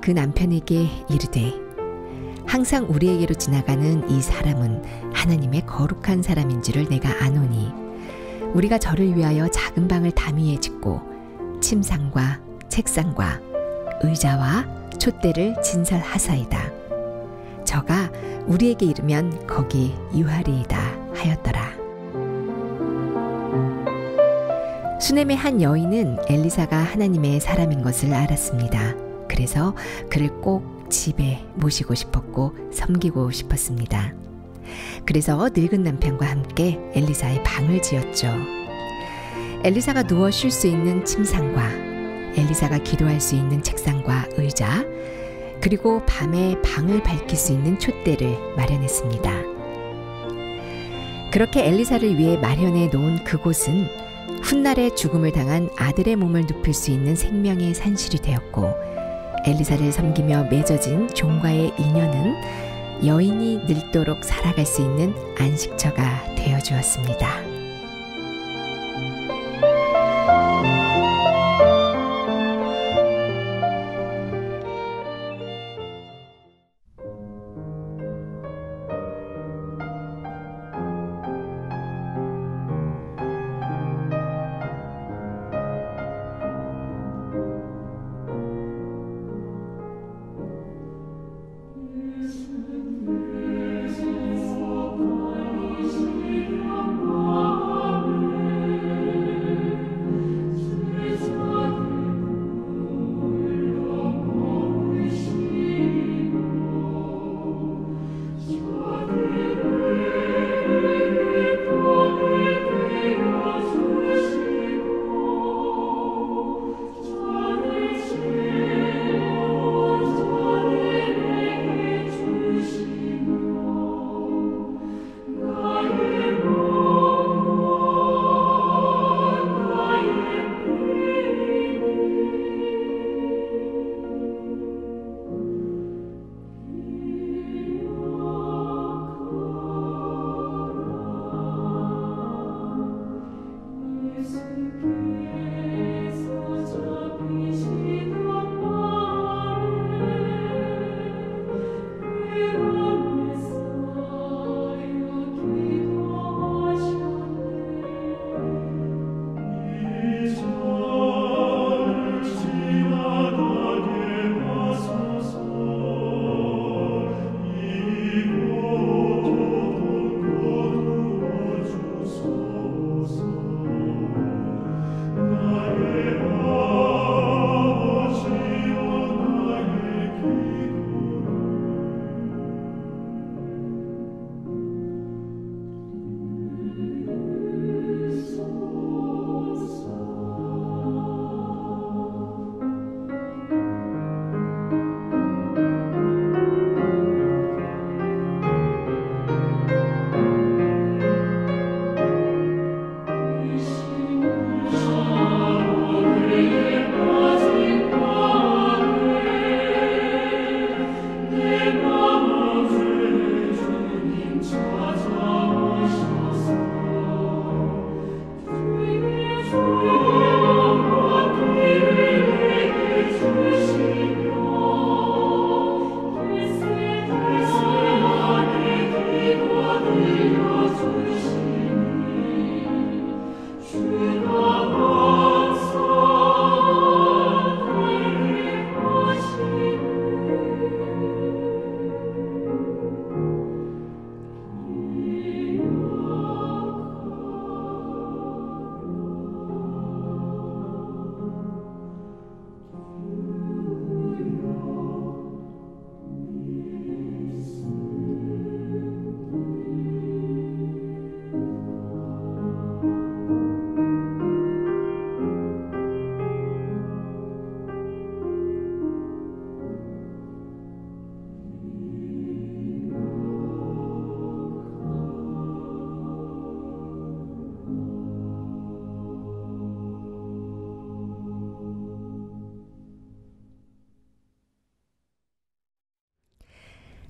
그 남편에게 이르되 항상 우리에게로 지나가는 이 사람은 하나님의 거룩한 사람인 줄을 내가 아노니 우리가 저를 위하여 작은 방을 담위에 짓고 침상과 책상과 의자와 촛대를 진설하사이다. 저가 우리에게 이르면 거기 유하리이다 하였더라. 수넴의 한 여인은 엘리사가 하나님의 사람인 것을 알았습니다. 그래서 그를 꼭 집에 모시고 싶었고 섬기고 싶었습니다. 그래서 늙은 남편과 함께 엘리사의 방을 지었죠. 엘리사가 누워 쉴 수 있는 침상과 엘리사가 기도할 수 있는 책상과 의자, 그리고 밤에 방을 밝힐 수 있는 촛대를 마련했습니다. 그렇게 엘리사를 위해 마련해 놓은 그곳은 훗날에 죽음을 당한 아들의 몸을 눕힐 수 있는 생명의 산실이 되었고, 엘리사를 섬기며 맺어진 종과의 인연은 여인이 늙도록 살아갈 수 있는 안식처가 되어 주었습니다.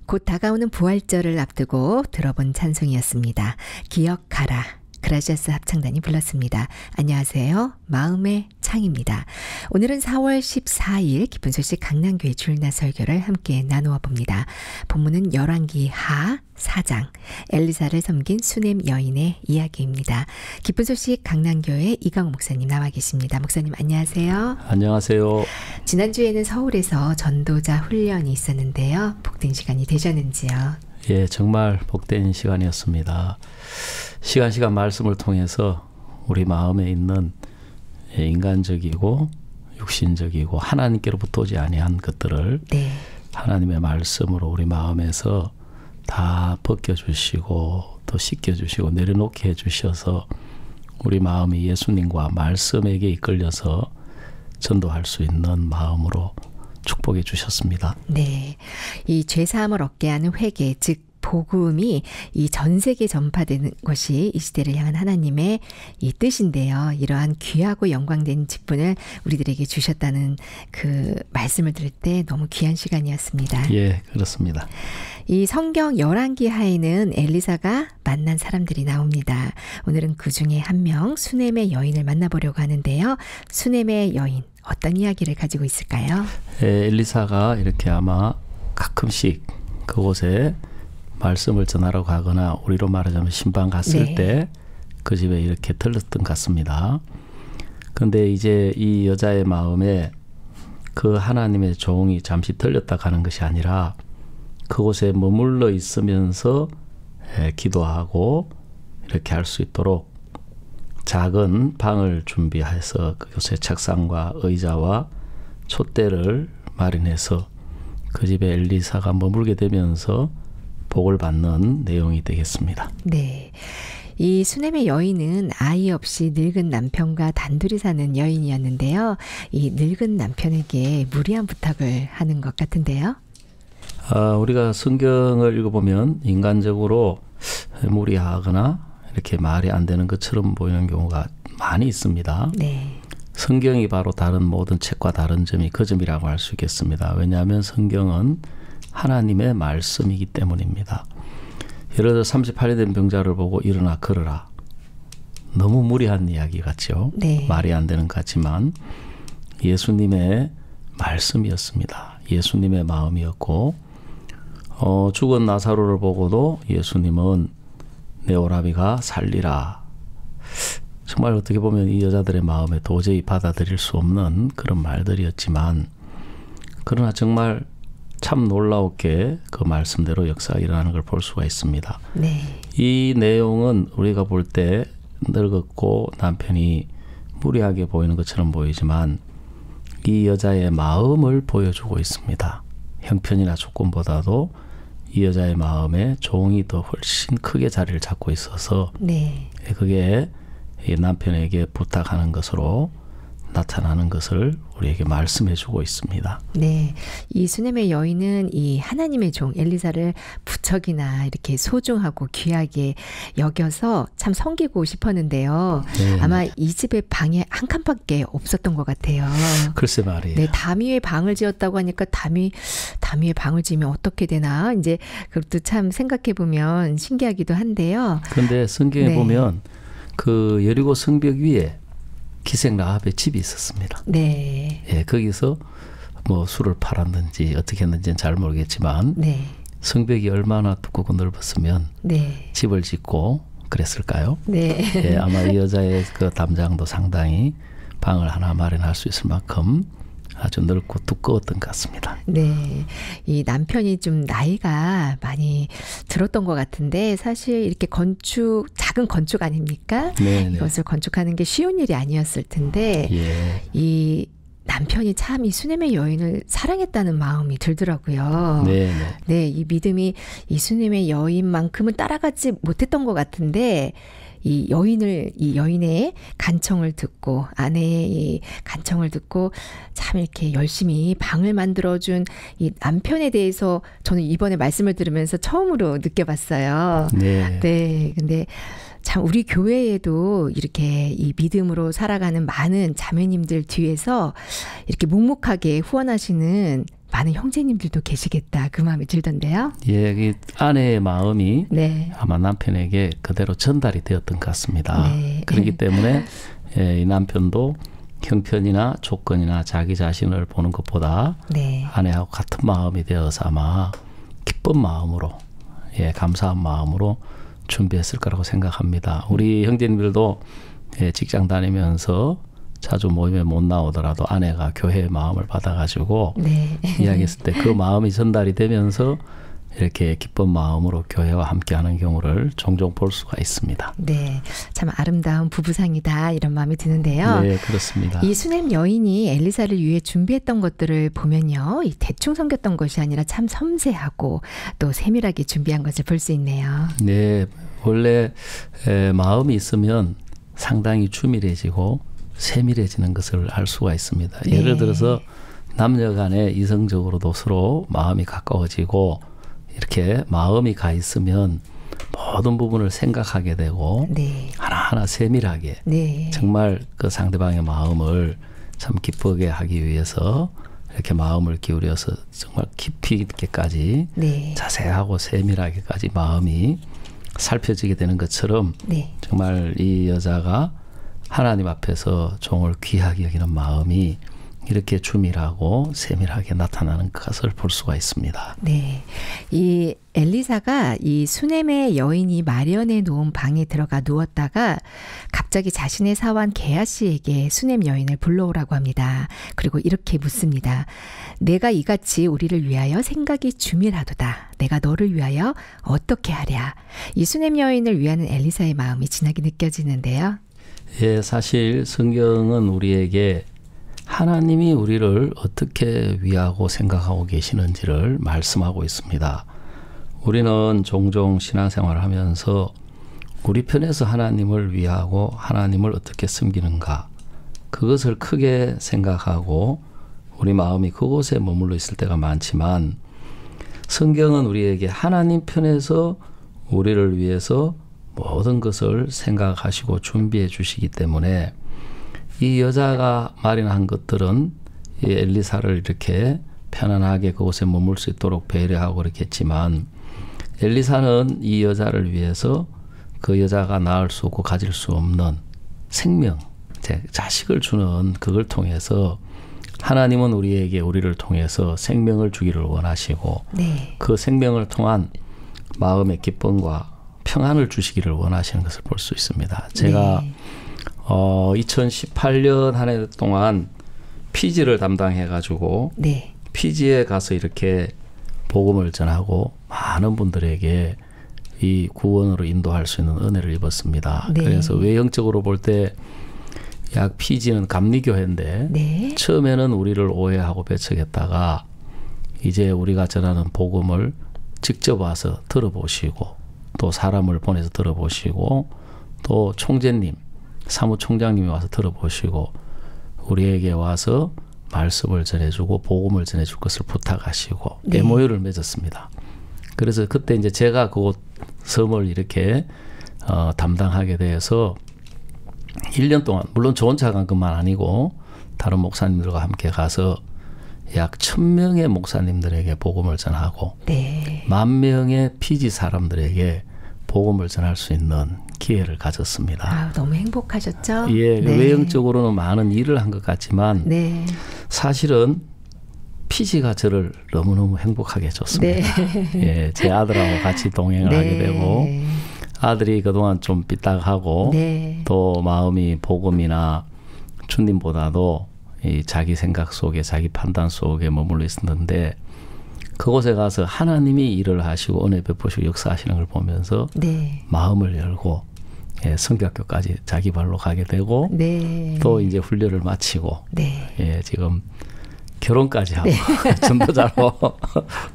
곧 다가오는 부활절을 앞두고 들어본 찬송이었습니다. 기억하라. 그라시아스 합창단이 불렀습니다. 안녕하세요. 마음의 창입니다. 오늘은 4월 14일 기쁜 소식 강남교회 주일날 설교를 함께 나누어 봅니다. 본문은 열왕기 하 4장 엘리사를 섬긴 수넴 여인의 이야기입니다. 기쁜 소식 강남교회 이강호 목사님 나와 계십니다. 목사님 안녕하세요. 안녕하세요. 지난주에는 서울에서 전도자 훈련이 있었는데요. 복된 시간이 되셨는지요? 예, 정말 복된 시간이었습니다. 시간 말씀을 통해서 우리 마음에 있는 인간적이고 육신적이고 하나님께로부터 오지 아니한 것들을 네. 하나님의 말씀으로 우리 마음에서 다 벗겨주시고 또 씻겨주시고 내려놓게 해주셔서 우리 마음이 예수님과 말씀에게 이끌려서 전도할 수 있는 마음으로 축복해 주셨습니다. 네, 이 죄사함을 얻게 하는 회개, 즉 복음이 이 전 세계 전파되는 것이 이 시대를 향한 하나님의 이 뜻인데요. 이러한 귀하고 영광된 직분을 우리들에게 주셨다는 그 말씀을 들을 때 너무 귀한 시간이었습니다. 예, 그렇습니다. 이 성경 열왕기 하에는 엘리사가 만난 사람들이 나옵니다. 오늘은 그 중에 한 명 수넴의 여인을 만나보려고 하는데요. 수넴의 여인 어떤 이야기를 가지고 있을까요? 엘리사가 이렇게 아마 가끔씩 그곳에 말씀을 전하러 가거나 우리로 말하자면 신방 갔을 네. 때 그 집에 이렇게 들렀던 것 같습니다. 그런데 이제 이 여자의 마음에 그 하나님의 종이 잠시 들렸다 가는 것이 아니라 그곳에 머물러 있으면서 기도하고 이렇게 할 수 있도록 작은 방을 준비해서 그곳에 책상과 의자와 촛대를 마련해서 그 집에 엘리사가 머물게 되면서 복을 받는 내용이 되겠습니다. 네. 이 수넴의 여인은 아이 없이 늙은 남편과 단둘이 사는 여인이었는데요. 이 늙은 남편에게 무리한 부탁을 하는 것 같은데요. 우리가 성경을 읽어보면 인간적으로 무리하거나 이렇게 말이 안 되는 것처럼 보이는 경우가 많이 있습니다. 네. 성경이 바로 다른 모든 책과 다른 점이 그 점이라고 할 수 있겠습니다. 왜냐하면 성경은 하나님의 말씀이기 때문입니다. 예를 들어 38년 된 병자를 보고 일어나 걸어라. 너무 무리한 이야기 같죠. 네. 말이 안 되는 것 같지만 예수님의 말씀이었습니다. 예수님의 마음이었고 죽은 나사로를 보고도 예수님은 내 오라비가 살리라. 정말 어떻게 보면 이 여자들의 마음에 도저히 받아들일 수 없는 그런 말들이었지만 그러나 정말 참 놀라웠게 그 말씀대로 역사가 일어나는 걸 볼 수가 있습니다. 네. 이 내용은 우리가 볼 때 늙었고 남편이 무리하게 보이는 것처럼 보이지만 이 여자의 마음을 보여주고 있습니다. 형편이나 조건보다도 이 여자의 마음에 종이 더 훨씬 크게 자리를 잡고 있어서 네. 그게 이 남편에게 부탁하는 것으로 나타나는 것을 우리에게 말씀해 주고 있습니다. 네, 이 수넴의 여인은 이 하나님의 종 엘리사를 부척이나 이렇게 소중하고 귀하게 여겨서 참 섬기고 싶었는데요. 네. 아마 이 집에 방에 한 칸밖에 없었던 것 같아요. 글쎄 말이에요. 네, 다미에 방을 지었다고 하니까 다미에 방을 지으면 어떻게 되나 이제 그것도 참 생각해 보면 신기하기도 한데요. 그런데 성경에 네. 보면 그 여리고 성벽 위에 기생 라합의 집이 있었습니다. 네. 예, 거기서 뭐 술을 팔았는지 어떻게 했는지는 잘 모르겠지만 네. 성벽이 얼마나 두껍고 넓었으면 네. 집을 짓고 그랬을까요? 네. 예, 아마 이 여자의 그 담장도 상당히 방을 하나 마련할 수 있을 만큼 아주 넓고 두꺼웠던 것 같습니다. 네, 이 남편이 좀 나이가 많이 들었던 것 같은데 사실 이렇게 작은 건축 아닙니까? 네네. 이것을 건축하는 게 쉬운 일이 아니었을 텐데 예. 이 남편이 참 이 수넴의 여인을 사랑했다는 마음이 들더라고요. 네네. 네, 이 믿음이 이 수넴의 여인만큼은 따라가지 못했던 것 같은데 이 여인의 간청을 듣고 아내의 이 간청을 듣고 참 이렇게 열심히 방을 만들어준 이 남편에 대해서 저는 이번에 말씀을 들으면서 처음으로 느껴봤어요. 네. 네, 근데 참 우리 교회에도 이렇게 이 믿음으로 살아가는 많은 자매님들 뒤에서 이렇게 묵묵하게 후원하시는 많은 형제님들도 계시겠다 그 마음이 들던데요. 예, 이 아내의 마음이 네. 아마 남편에게 그대로 전달이 되었던 것 같습니다. 네. 그렇기 때문에 이 남편도 형편이나 조건이나 자기 자신을 보는 것보다 네. 아내하고 같은 마음이 되어서 아마 기쁜 마음으로, 감사한 마음으로 준비했을 거라고 생각합니다. 우리 형제님들도 직장 다니면서 자주 모임에 못 나오더라도 아내가 교회의 마음을 받아가지고 네. 이야기했을 때 그 마음이 전달이 되면서 이렇게 기쁜 마음으로 교회와 함께하는 경우를 종종 볼 수가 있습니다. 네, 참 아름다운 부부상이다 이런 마음이 드는데요. 네, 그렇습니다. 이 수넴 여인이 엘리사를 위해 준비했던 것들을 보면요, 이 대충 섬겼던 것이 아니라 참 섬세하고 또 세밀하게 준비한 것을 볼 수 있네요. 네, 원래 마음이 있으면 상당히 주밀해지고 세밀해지는 것을 알 수가 있습니다. 네. 예를 들어서 남녀 간에 이성적으로도 서로 마음이 가까워지고 이렇게 마음이 가 있으면 모든 부분을 생각하게 되고 네. 하나하나 세밀하게 네. 정말 그 상대방의 마음을 참 기쁘게 하기 위해서 이렇게 마음을 기울여서 정말 깊이 있게까지 네. 자세하고 세밀하게까지 마음이 살펴지게 되는 것처럼 네. 정말 이 여자가 하나님 앞에서 종을 귀하게 여기는 마음이 이렇게 주밀하고 세밀하게 나타나는 것을 볼 수가 있습니다. 네, 이 엘리사가 이 수넴의 여인이 마련해 놓은 방에 들어가 누웠다가 갑자기 자신의 사환 게하시에게 수넴 여인을 불러오라고 합니다. 그리고 이렇게 묻습니다. 내가 이같이 우리를 위하여 생각이 주밀하도다. 내가 너를 위하여 어떻게 하랴. 이 수넴 여인을 위하는 엘리사의 마음이 진하게 느껴지는데요. 예, 사실 성경은 우리에게 하나님이 우리를 어떻게 위하고 생각하고 계시는지를 말씀하고 있습니다. 우리는 종종 신앙생활을 하면서 우리 편에서 하나님을 위하고 하나님을 어떻게 섬기는가, 그것을 크게 생각하고 우리 마음이 그곳에 머물러 있을 때가 많지만, 성경은 우리에게 하나님 편에서 우리를 위해서 모든 것을 생각하시고 준비해 주시기 때문에 이 여자가 마련한 것들은 이 엘리사를 이렇게 편안하게 그곳에 머물 수 있도록 배려하고 이렇게 했지만, 엘리사는 이 여자를 위해서 그 여자가 낳을 수 없고 가질 수 없는 생명, 자식을 주는 그걸 통해서 하나님은 우리를 통해서 생명을 주기를 원하시고, 네. 그 생명을 통한 마음의 기쁨과 평안을 주시기를 원하시는 것을 볼 수 있습니다. 제가 네. 2018년 한 해 동안 피지를 담당해가지고 네. 피지에 가서 이렇게 복음을 전하고 많은 분들에게 이 구원으로 인도할 수 있는 은혜를 입었습니다. 네. 그래서 외형적으로 볼 때 약 피지는 감리교회인데 네. 처음에는 우리를 오해하고 배척했다가 이제 우리가 전하는 복음을 직접 와서 들어보시고 또 사람을 보내서 들어보시고 또 총재님, 사무총장님이 와서 들어보시고 우리에게 와서 말씀을 전해주고 복음을 전해줄 것을 부탁하시고 네. MOU를 맺었습니다. 그래서 그때 이제 제가 그곳 섬을 이렇게 담당하게 돼서 1년 동안, 물론 저 혼자 간 것만 아니고 다른 목사님들과 함께 가서 약 1000명의 목사님들에게 복음을 전하고 네. 10,000명의 피지 사람들에게 복음을 전할 수 있는 기회를 가졌습니다. 아, 너무 행복하셨죠? 예, 네. 외형적으로는 많은 일을 한 것 같지만 네. 사실은 피지가 저를 너무너무 행복하게 해줬습니다. 네. 예, 제 아들하고 같이 동행을 네. 하게 되고 아들이 그동안 좀 삐딱하고 네. 또 마음이 복음이나 주님보다도 이 자기 생각 속에 자기 판단 속에 머물러 있었는데 그곳에 가서 하나님이 일을 하시고 은혜 베푸시고 역사하시는 걸 보면서 네. 마음을 열고 예, 성교학교까지 자기 발로 가게 되고 네. 또 이제 훈련을 마치고 네. 예, 지금 결혼까지 하고 네. 전도자로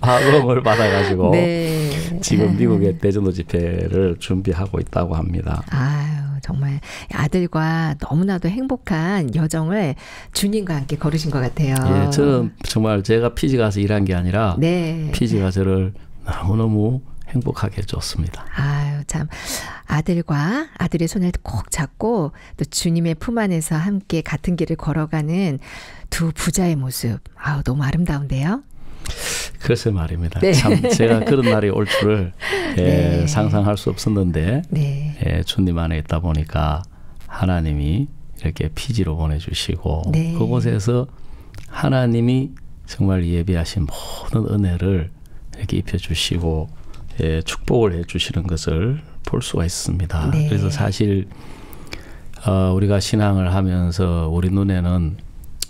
파송을 받아가지고 네. 지금 미국의 대전도 집회를 준비하고 있다고 합니다. 아유, 정말 아들과 너무나도 행복한 여정을 주님과 함께 걸으신 것 같아요. 예, 저는 정말 제가 피지 가서 일한 게 아니라 네. 피지가 저를 너무너무 행복하게 해줬습니다. 아유, 참 아들과 아들의 손을 꼭 잡고 또 주님의 품 안에서 함께 같은 길을 걸어가는 두 부자의 모습. 아우, 너무 아름다운데요. 글쎄 말입니다. 네. 참 제가 그런 날이 올 줄을 네. 상상할 수 없었는데 네. 주님 안에 있다 보니까 하나님이 이렇게 피지로 보내주시고 네. 그곳에서 하나님이 정말 예비하신 모든 은혜를 이렇게 입혀주시고 축복을 해주시는 것을 볼 수가 있습니다. 네. 그래서 사실 우리가 신앙을 하면서 우리 눈에는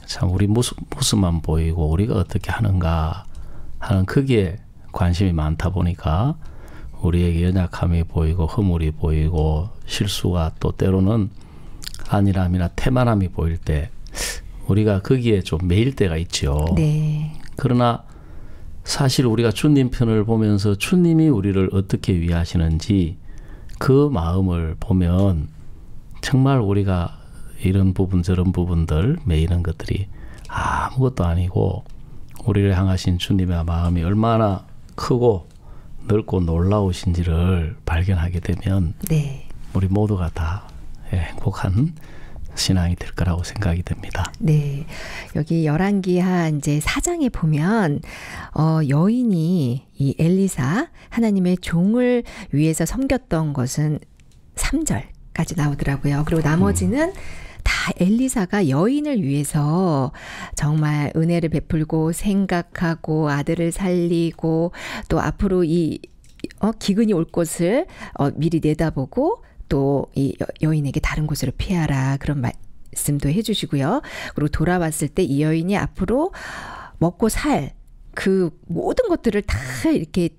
참 우리 모습만 보이고 우리가 어떻게 하는가 하는 크기에 관심이 많다 보니까 우리에게 연약함이 보이고 허물이 보이고 실수가 또 때로는 안일함이나 태만함이 보일 때 우리가 거기에 좀 매일 때가 있죠. 네. 그러나 사실 우리가 주님 편을 보면서 주님이 우리를 어떻게 위하시는지 그 마음을 보면 정말 우리가 이런 부분 저런 부분들 매이는 것들이 아무것도 아니고 우리를 향하신 주님의 마음이 얼마나 크고 넓고 놀라우신지를 발견하게 되면 네. 우리 모두가 다 행복한 신앙이 될 거라고 생각이 됩니다. 네. 여기 열왕기하 이제 4장에 보면 여인이 이 엘리사 하나님의 종을 위해서 섬겼던 것은 3절까지 나오더라고요. 그리고 나머지는 다 엘리사가 여인을 위해서 정말 은혜를 베풀고 생각하고 아들을 살리고 또 앞으로 이 기근이 올 것을 미리 내다보고 또 이 여인에게 다른 곳으로 피하라 그런 말씀도 해주시고요. 그리고 돌아왔을 때 이 여인이 앞으로 먹고 살 그 모든 것들을 다 이렇게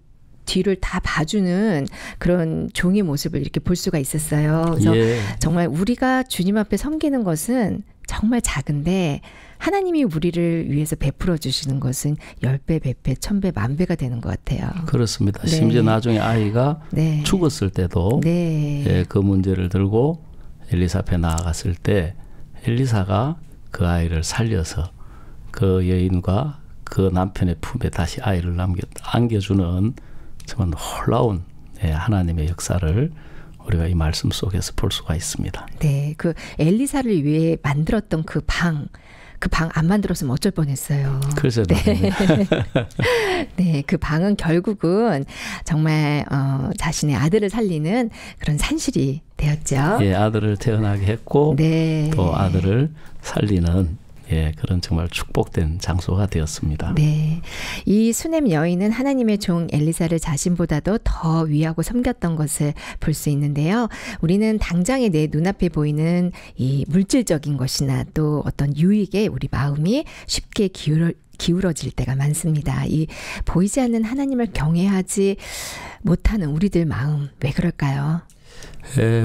뒤를 다 봐주는 그런 종의 모습을 이렇게 볼 수가 있었어요. 그래서 정말 우리가 주님 앞에 섬기는 것은 정말 작은데 하나님이 우리를 위해서 베풀어 주시는 것은 10배, 100배, 1000배, 10,000배가 되는 것 같아요. 그렇습니다. 네. 심지어 나중에 아이가 네. 죽었을 때도 네. 그 문제를 들고 엘리사 앞에 나아갔을 때 엘리사가 그 아이를 살려서 그 여인과 그 남편의 품에 다시 아이를 안겨주는 정말 놀라운 하나님의 역사를 우리가 이 말씀 속에서 볼 수가 있습니다. 네, 그 엘리사를 위해 만들었던 그 방 안 만들었으면 어쩔 뻔했어요. 그래서 네. 네, 그 방은 결국은 정말 자신의 아들을 살리는 그런 산실이 되었죠. 예, 아들을 태어나게 했고 네. 또 아들을 살리는 그런 정말 축복된 장소가 되었습니다. 네, 이 수넴 여인은 하나님의 종 엘리사를 자신보다도 더 위하고 섬겼던 것을 볼 수 있는데요. 우리는 당장에 내 눈앞에 보이는 이 물질적인 것이나 또 어떤 유익에 우리 마음이 쉽게 기울어질 때가 많습니다. 이 보이지 않는 하나님을 경외하지 못하는 우리들 마음 왜 그럴까요?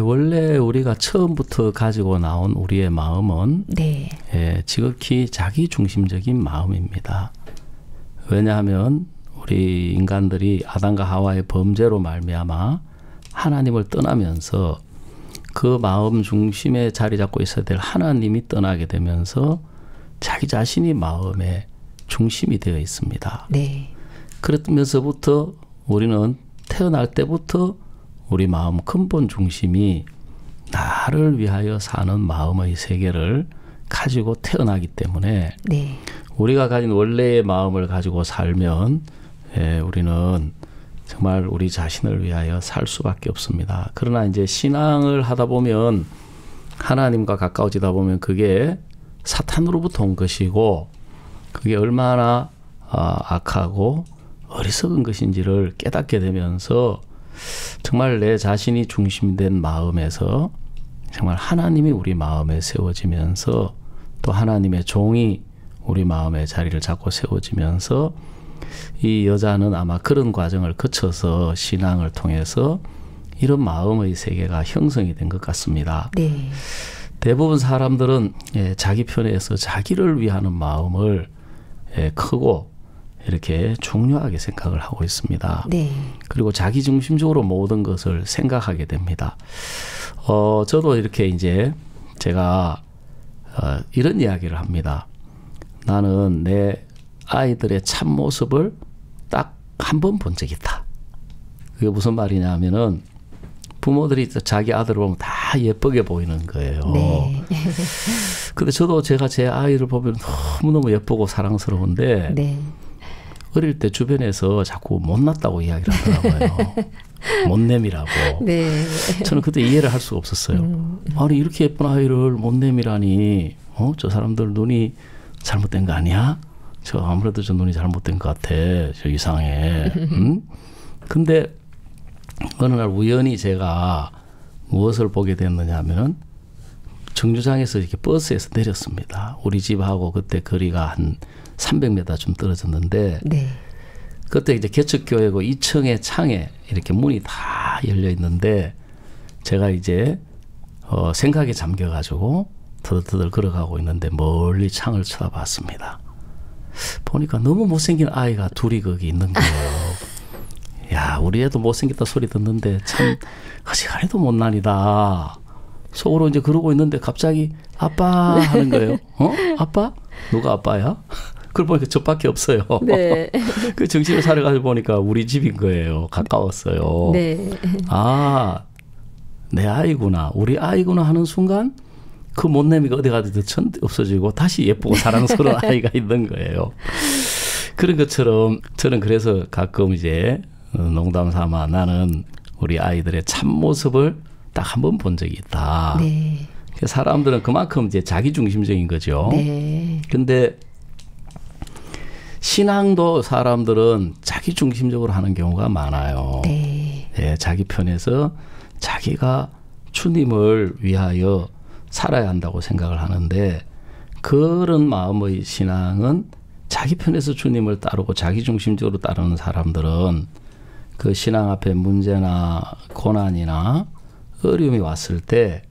원래 우리가 처음부터 가지고 나온 우리의 마음은 네. 지극히 자기중심적인 마음입니다. 왜냐하면 우리 인간들이 아담과 하와의 범죄로 말미암아 하나님을 떠나면서 그 마음 중심에 자리 잡고 있어야 될 하나님이 떠나게 되면서 자기 자신이 마음의 중심이 되어 있습니다. 네. 그러면서부터 우리는 태어날 때부터 우리 마음 근본 중심이 나를 위하여 사는 마음의 세계를 가지고 태어나기 때문에 네. 우리가 가진 원래의 마음을 가지고 살면 우리는 정말 우리 자신을 위하여 살 수밖에 없습니다. 그러나 이제 신앙을 하다 보면 하나님과 가까워지다 보면 그게 사탄으로부터 온 것이고 그게 얼마나 악하고 어리석은 것인지를 깨닫게 되면서 정말 내 자신이 중심된 마음에서 정말 하나님이 우리 마음에 세워지면서 또 하나님의 종이 우리 마음의 자리를 잡고 세워지면서 이 여자는 아마 그런 과정을 거쳐서 신앙을 통해서 이런 마음의 세계가 형성이 된 것 같습니다. 네. 대부분 사람들은 자기 편에서 자기를 위하는 마음을 크고 이렇게 중요하게 생각을 하고 있습니다. 네. 그리고 자기중심적으로 모든 것을 생각하게 됩니다. 저도 이렇게 이제 제가 이런 이야기를 합니다. 나는 내 아이들의 참모습을 딱 한 번 본 적이 있다. 그게 무슨 말이냐 하면은 부모들이 자기 아들을 보면 다 예쁘게 보이는 거예요. 네. 근데 저도 제가 제 아이를 보면 너무너무 예쁘고 사랑스러운데 네. 어릴 때 주변에서 자꾸 못났다고 이야기를 하더라고요. 못내미라고. 네. 저는 그때 이해를 할 수가 없었어요. 아니 이렇게 예쁜 아이를 못내미라니 저 사람들 눈이 잘못된 거 아니야? 저 아무래도 저 눈이 잘못된 것 같아. 저 이상해. 근데 어느 날 우연히 제가 무엇을 보게 됐느냐 하면은 정류장에서 이렇게 버스에서 내렸습니다. 우리 집하고 그때 거리가 한 300m 좀 떨어졌는데 네. 그때 이제 개척교회고 2층에 창에 이렇게 문이 다 열려 있는데 제가 이제 생각에 잠겨가지고 터덜터덜 걸어가고 있는데 멀리 창을 쳐다봤습니다. 보니까 너무 못생긴 아이가 둘이 거기 있는 거예요. 야, 우리 애도 못생겼다 소리 듣는데 참 어지간해도 못난이다. 속으로 이제 그러고 있는데 갑자기 아빠 하는 거예요. 아빠? 누가 아빠야? 그걸 보니까 저밖에 없어요. 네. 그 정신을 차려가지고 보니까 우리 집인 거예요. 가까웠어요. 네. 아, 내 아이구나. 우리 아이구나 하는 순간 그 못내미가 어디 가든 없어지고 다시 예쁘고 사랑스러운 아이가 있는 거예요. 그런 것처럼 저는 그래서 가끔 이제 농담 삼아 나는 우리 아이들의 참모습을 딱 한 번 본 적이 있다. 네. 사람들은 그만큼 이제 자기중심적인 거죠. 네. 근데 신앙도 사람들은 자기중심적으로 하는 경우가 많아요. 네. 네, 자기 편에서 자기가 주님을 위하여 살아야 한다고 생각을 하는데 그런 마음의 신앙은 자기 편에서 주님을 따르고 자기중심적으로 따르는 사람들은 그 신앙 앞에 문제나 고난이나 어려움이 왔을 때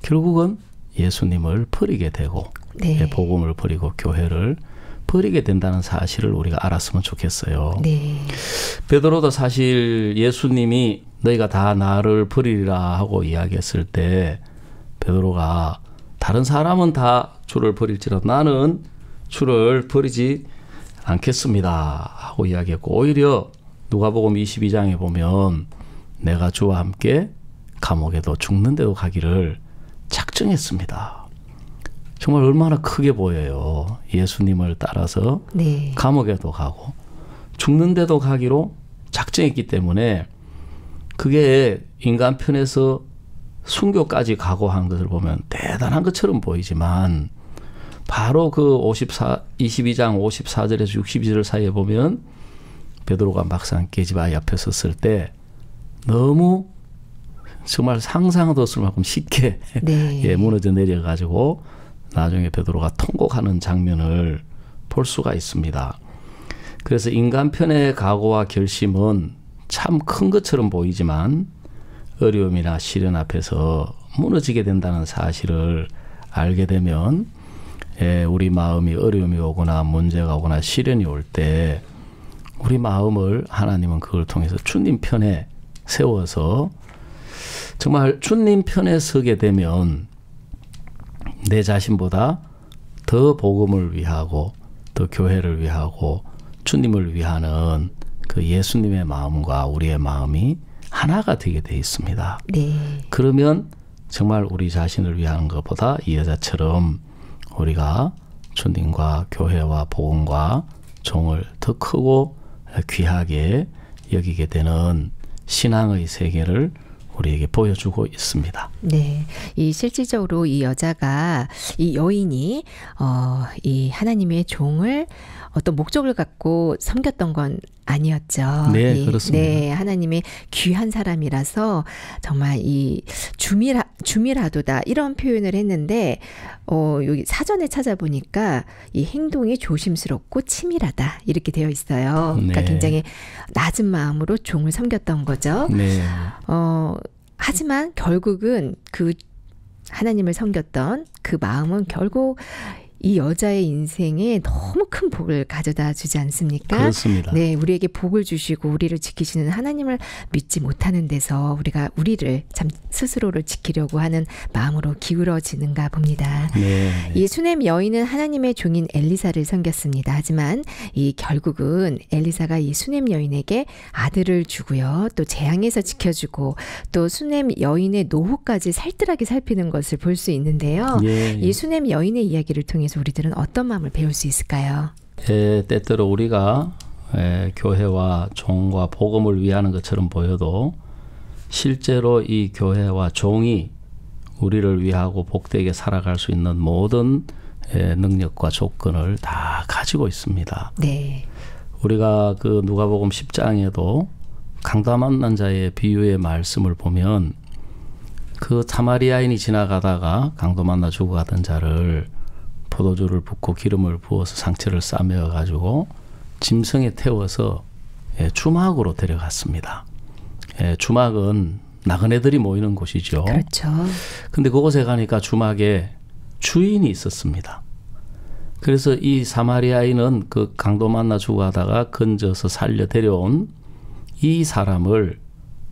결국은 예수님을 버리게 되고 네. 복음을 버리고 교회를 버리게 된다는 사실을 우리가 알았으면 좋겠어요. 네. 베드로도 사실 예수님이 너희가 다 나를 버리리라 하고 이야기했을 때 베드로가 다른 사람은 다 주를 버릴지라도 나는 주를 버리지 않겠습니다 하고 이야기했고 오히려 누가복음 22장에 보면 내가 주와 함께 감옥에도 죽는데도 가기를 작정했습니다. 정말 얼마나 크게 보여요. 예수님을 따라서 네. 감옥에도 가고 죽는데도 가기로 작정했기 때문에 그게 인간 편에서 순교까지 각오한 것을 보면 대단한 것처럼 보이지만 바로 그 22장 54절에서 62절 사이에 보면 베드로가 막상 계집아이 앞에 섰을 때 너무 정말 상상도 없을 만큼 쉽게 네. 예, 무너져 내려가지고 나중에 베드로가 통곡하는 장면을 볼 수가 있습니다. 그래서 인간 편의 각오와 결심은 참 큰 것처럼 보이지만 어려움이나 시련 앞에서 무너지게 된다는 사실을 알게 되면 우리 마음이 어려움이 오거나 문제가 오거나 시련이 올 때 우리 마음을 하나님은 그걸 통해서 주님 편에 세워서 정말 주님 편에 서게 되면 내 자신보다 더 복음을 위하고 더 교회를 위하고 주님을 위하는 그 예수님의 마음과 우리의 마음이 하나가 되게 돼 있습니다. 네. 그러면 정말 우리 자신을 위하는 것보다 이 여자처럼 우리가 주님과 교회와 복음과 종을 더 크고 귀하게 여기게 되는 신앙의 세계를 우리에게 보여주고 있습니다. 네, 이 실질적으로 이 여자가 이 여인이 이 하나님의 종을 어떤 목적을 갖고 섬겼던 건 아니었죠. 네, 그렇습니다. 네, 하나님의 귀한 사람이라서 정말 이 주미라도다 이런 표현을 했는데 여기 사전에 찾아보니까 이 행동이 조심스럽고 치밀하다 이렇게 되어 있어요. 그러니까 네. 굉장히 낮은 마음으로 종을 섬겼던 거죠. 네. 하지만 결국은 그 하나님을 섬겼던 그 마음은 결국 이 여자의 인생에 너무 큰 복을 가져다 주지 않습니까? 그렇습니다. 네, 우리에게 복을 주시고 우리를 지키시는 하나님을 믿지 못하는 데서 우리가 우리를 참 스스로를 지키려고 하는 마음으로 기울어지는가 봅니다. 네. 이 수넴 여인은 하나님의 종인 엘리사를 섬겼습니다. 하지만 이 결국은 엘리사가 이 수넴 여인에게 아들을 주고요. 또 재앙에서 지켜주고 또 수넴 여인의 노후까지 살뜰하게 살피는 것을 볼 수 있는데요. 예. 이 수넴 여인의 이야기를 통해서 우리들은 어떤 마음을 배울 수 있을까요? 때때로 우리가 교회와 종과 복음을 위하는 것처럼 보여도 실제로 이 교회와 종이 우리를 위하고 복되게 살아갈 수 있는 모든 능력과 조건을 다 가지고 있습니다. 네. 우리가 그 누가복음 10장에도 강도 만난 자의 비유의 말씀을 보면 그 사마리아인이 지나가다가 강도 만나 죽어가던 자를 포도주를 붓고 기름을 부어서 상처를 싸매어 가지고 짐승에 태워서 주막으로 데려갔습니다. 주막은 나그네들이 모이는 곳이죠. 그렇죠. 근데 그곳에 가니까 주막에 주인이 있었습니다. 그래서 이 사마리아인은 그 강도 만나 죽어가다가 건져서 살려 데려온 이 사람을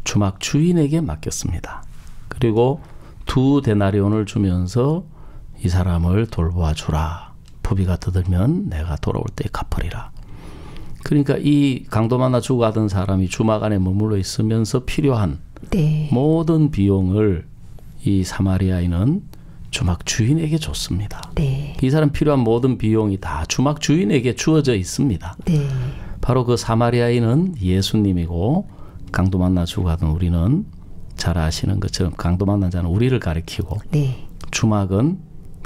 주막 주인에게 맡겼습니다. 그리고 2데나리온을 주면서 이 사람을 돌보아 주라. 부비가 뜯으면 내가 돌아올 때 갚으리라. 그러니까 이 강도 만나 죽어가던 사람이 주막 안에 머물러 있으면서 필요한 네. 모든 비용을 이 사마리아인은 주막 주인에게 줬습니다. 네. 이 사람 필요한 모든 비용이 다 주막 주인에게 주어져 있습니다. 네. 바로 그 사마리아인은 예수님이고 강도 만나 죽어가던 우리는 잘 아시는 것처럼 강도 만난 자는 우리를 가리키고 네. 주막은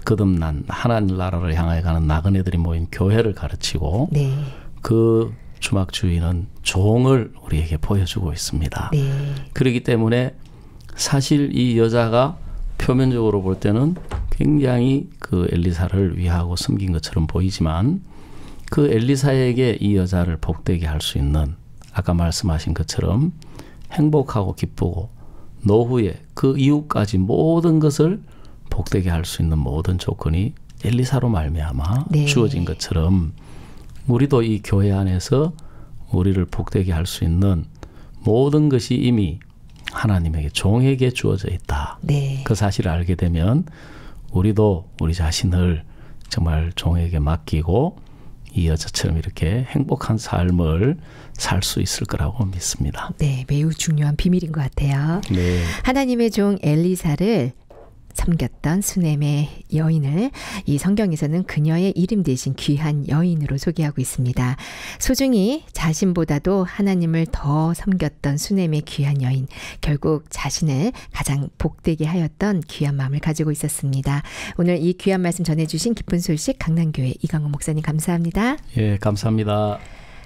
거듭난 하나님 나라를 향하여 가는 나그네들이 모인 교회를 가르치고 네. 그 주막 주인은 종을 우리에게 보여주고 있습니다. 네. 그렇기 때문에 사실 이 여자가 표면적으로 볼 때는 굉장히 그 엘리사를 위하고 섬긴 것처럼 보이지만 그 엘리사에게 이 여자를 복되게 할 수 있는 아까 말씀하신 것처럼 행복하고 기쁘고 노후에 그 이후까지 모든 것을 복되게 할 수 있는 모든 조건이 엘리사로 말미암아 네. 주어진 것처럼 우리도 이 교회 안에서 우리를 복되게 할 수 있는 모든 것이 이미 하나님에게 종에게 주어져 있다. 네. 그 사실을 알게 되면 우리도 우리 자신을 정말 종에게 맡기고 이 여자처럼 이렇게 행복한 삶을 살 수 있을 거라고 믿습니다. 네, 매우 중요한 비밀인 것 같아요. 네. 하나님의 종 엘리사를 섬겼던 수넴의 여인을 이 성경에서는 그녀의 이름 대신 귀한 여인으로 소개하고 있습니다. 소중히 자신보다도 하나님을 더 섬겼던 수넴의 귀한 여인, 결국 자신을 가장 복되게 하였던 귀한 마음을 가지고 있었습니다. 오늘 이 귀한 말씀 전해주신 기쁜 소식 강남교회 이강호 목사님 감사합니다. 예, 감사합니다.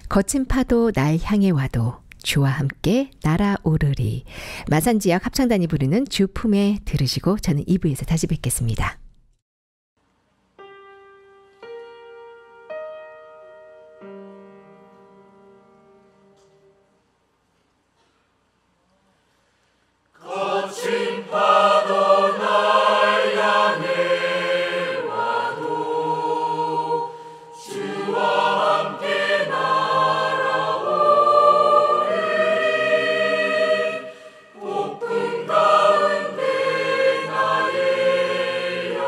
거친 파도 날 향해 와도 주와 함께 날아오르리. 마산지역 합창단이 부르는 주 품에 들으시고 저는 2부에서 다시 뵙겠습니다. 거친 파도 날 향해 와도 주와 함께 날아오리. 폭풍 가운데 나의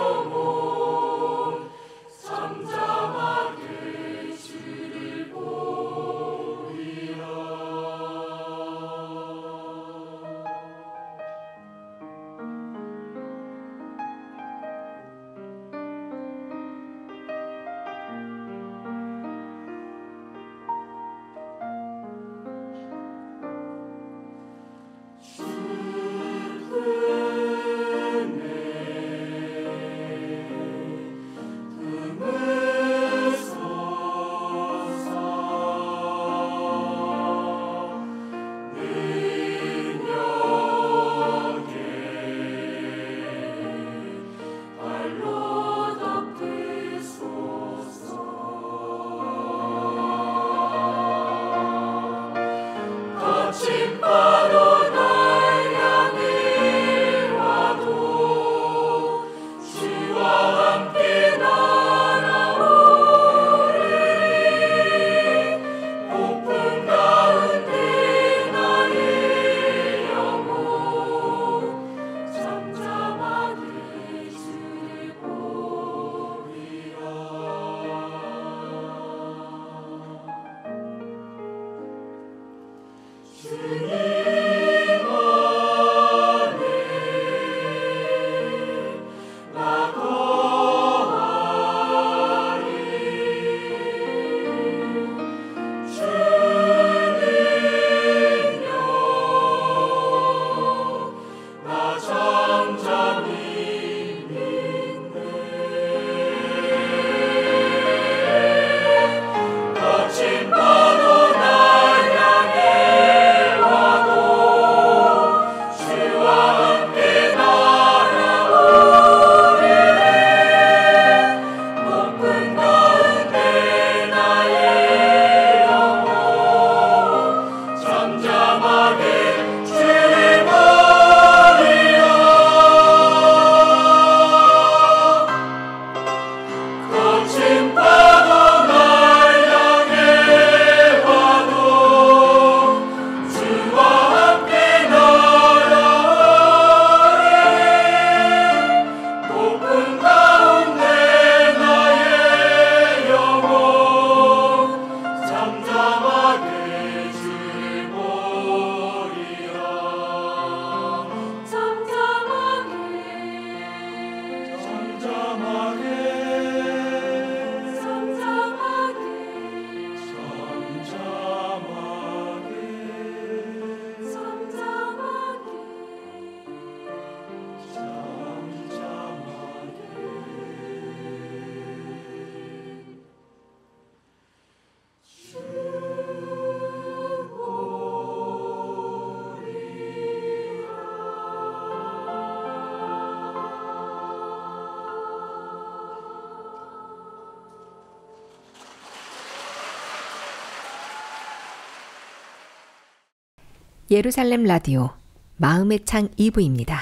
예루살렘 라디오 마음의 창 2부입니다.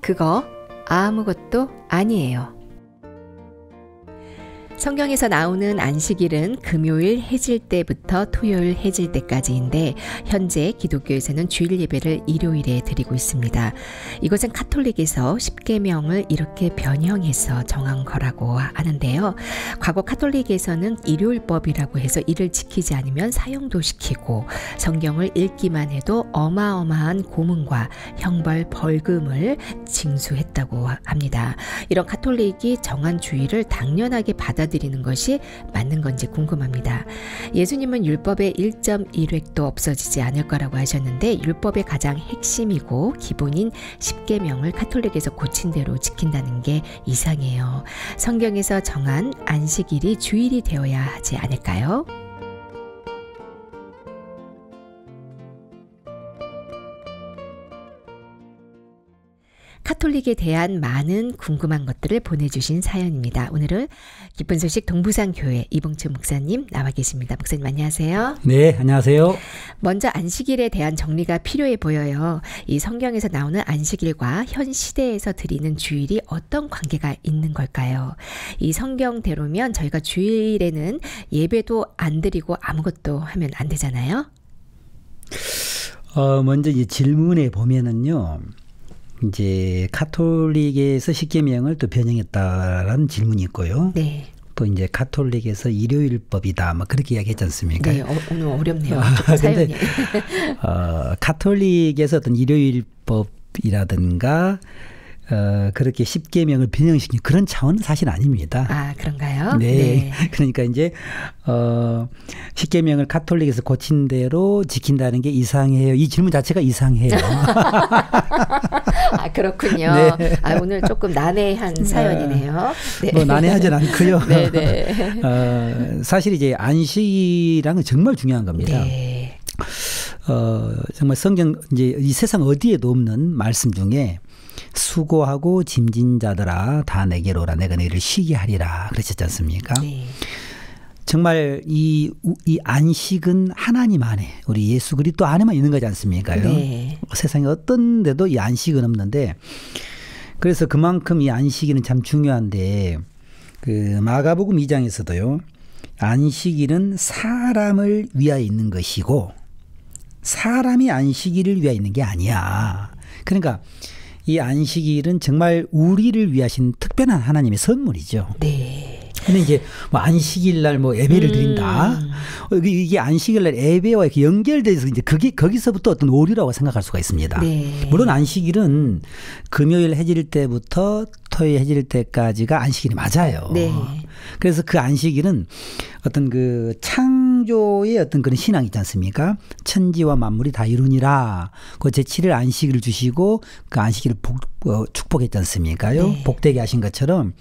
그거 아무것도 아니에요. 성경에서 나오는 안식일은 금요일 해질 때부터 토요일 해질 때까지인데 현재 기독교에서는 주일 예배를 일요일에 드리고 있습니다. 이것은 카톨릭에서 십계명을 이렇게 변형해서 정한 거라고 하는데요. 과거 카톨릭에서는 일요일법이라고 해서 이를 지키지 않으면 사형도 시키고 성경을 읽기만 해도 어마어마한 고문과 형벌 벌금을 징수했다고 합니다. 이런 카톨릭이 정한 주일을 당연하게 받아들이는 것이 맞는 건지 궁금합니다. 예수님은 율법의 1.1획도 없어지지 않을 거라고 하셨는데 율법의 가장 핵심이고 기본인 십계명을 카톨릭에서 고친 대로 지킨다는 게 이상해요. 성경에서 정한 안식일이 주일이 되어야 하지 않을까요? 카톨릭에 대한 많은 궁금한 것들을 보내주신 사연입니다. 오늘은 기쁜 소식 동부산교회 이봉철 목사님 나와 계십니다. 목사님 안녕하세요. 네, 안녕하세요. 먼저 안식일에 대한 정리가 필요해 보여요. 이 성경에서 나오는 안식일과 현 시대에서 드리는 주일이 어떤 관계가 있는 걸까요? 이 성경대로면 저희가 주일에는 예배도 안 드리고 아무것도 하면 안 되잖아요. 먼저 이 질문에 보면은요. 이제 카톨릭에서 십계명을 또 변형했다라는 질문이 있고요. 네. 또 이제 카톨릭에서 일요일법이다, 뭐 그렇게 이야기했지 않습니까? 네, 오늘 어렵네요. 사연이. 카톨릭에서 어떤 일요일법이라든가 그렇게 십계명을 변형시킨 그런 차원은 사실 아닙니다. 아, 그런가요? 네. 네. 그러니까 이제 십계명을 카톨릭에서 고친 대로 지킨다는 게 이상해요. 이 질문 자체가 이상해요. 아, 그렇군요. 네. 아, 오늘 조금 난해한 사연이네요. 네. 뭐 난해하진 않고요. 네네. 사실 이제 안식이라는 건 정말 중요한 겁니다. 네. 정말 성경 이제 이 세상 어디에도 없는 말씀 중에 수고하고 짐진 자들아 다 내게로 오라 내가 너희를 쉬게 하리라 그러셨지 않습니까? 네. 정말 이 안식은 하나님 안에 우리 예수 그리스도 안에만 있는 거지 않습니까? 네. 세상에 어떤 데도 이 안식은 없는데 그래서 그만큼 이 안식일은 참 중요한데 그 마가복음 2장에서도요. 안식일은 사람을 위하여 있는 것이고 사람이 안식일을 위하여 있는 게 아니야. 그러니까 이 안식일은 정말 우리를 위하신 특별한 하나님의 선물이죠. 네. 근데 이제 뭐 안식일 날 뭐 예배를 드린다. 이게 안식일 날 예배와 이렇게 연결돼서 이제 그게 거기서부터 어떤 오류라고 생각할 수가 있습니다. 네. 물론 안식일은 금요일 해질 때부터 토요일 해질 때까지가 안식일이 맞아요. 네. 그래서 그 안식일은 어떤 그 창조의 어떤 그런 신앙이 있지 않습니까? 천지와 만물이 다 이루니라. 그 제7일 안식일을 주시고 그 안식일을 축복했지 않습니까요? 네. 복되게 하신 것처럼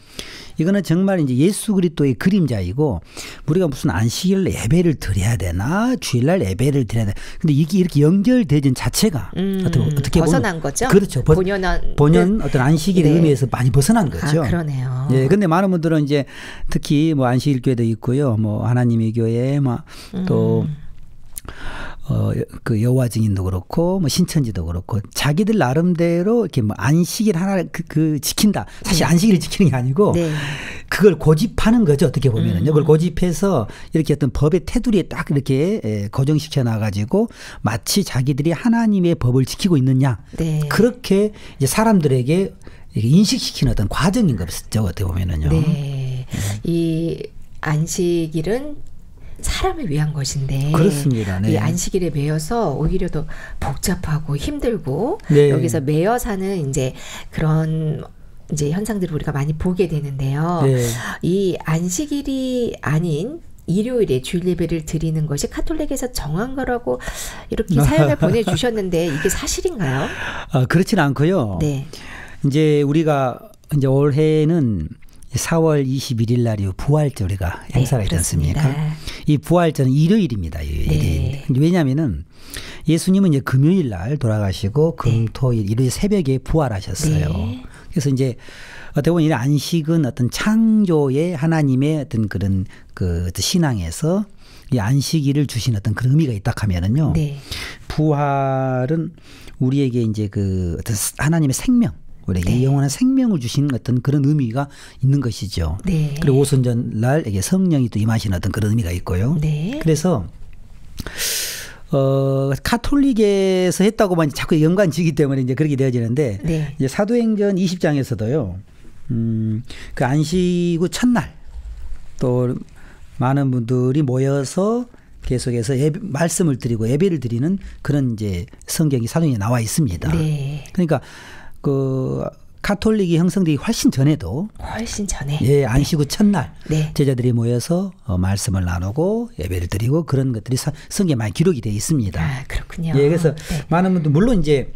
이거는 정말 이제 예수 그리스도의 그림자이고 우리가 무슨 안식일 예배를 드려야 되나 주일날 예배를 드려야 되나 근데 이게 이렇게 연결되진 자체가 어떻게 벗어난 거죠? 그렇죠. 본연 어떤 안식일의 네. 의미에서 많이 벗어난 거죠. 아, 그러네요. 예, 근데 많은 분들은 이제 특히 뭐 안식일 교회도 있고요, 뭐 하나님의 교회, 또 그 여호와 증인도 그렇고 뭐 신천지도 그렇고 자기들 나름대로 이렇게 뭐 안식일 하나 그 지킨다. 사실 안식일을 지키는 게 아니고 네. 그걸 고집하는 거죠. 어떻게 보면은요. 그걸 고집해서 이렇게 어떤 법의 테두리에 딱 이렇게 고정시켜 놔가지고 마치 자기들이 하나님의 법을 지키고 있느냐. 네. 그렇게 이제 사람들에게 인식시키는 어떤 과정인 거죠. 어떻게 보면은요. 네. 이 안식일은 사람을 위한 것인데 그렇습니다. 네. 이 안식일에 매여서 오히려 더 복잡하고 힘들고 네. 여기서 매여 사는 이제 그런 이제 현상들을 우리가 많이 보게 되는데요. 네. 이 안식일이 아닌 일요일에 주일 예배를 드리는 것이 카톨릭에서 정한 거라고 이렇게 사연을 보내주셨는데 이게 사실인가요? 그렇지는 않고요. 네. 이제 우리가 이제 올해는 4월 21일 날이 부활절 우리가 행사가 있지 않습니까? 이 부활절은 일요일입니다. 네. 왜냐하면은 예수님은 이제 금요일 날 돌아가시고 금, 토일, 일요일 새벽에 부활하셨어요. 네. 그래서 이제 어떻게 보면 이 안식은 어떤 창조의 하나님의 어떤 그런 그 신앙에서 이 안식일을 주신 어떤 그런 의미가 있다 하면은요. 네. 부활은 우리에게 이제 그 어떤 하나님의 생명, 우리에게 네. 영원한 생명을 주신 어떤 그런 의미가 있는 것이죠. 네. 그리고 오순절날 이게 성령이 또 임하시는 어떤 그런 의미가 있고요. 네. 그래서 카톨릭에서 했다고만 자꾸 연관 지기 때문에 이제 그렇게 되어지는데 네. 이제 사도행전 20장에서도요. 그 안식 후 첫날 또 많은 분들이 모여서 계속해서 말씀을 드리고 예배를 드리는 그런 이제 성경이 사도행전에 나와 있습니다. 네. 그러니까 그 카톨릭이 형성되기 훨씬 전에도 훨씬 전에. 예, 안식 후 첫날 네. 제자들이 모여서 말씀을 나누고 예배를 드리고 그런 것들이 성경에 많이 기록이 되어 있습니다. 아, 그렇군요. 예, 그래서 네. 많은 분들 물론 이제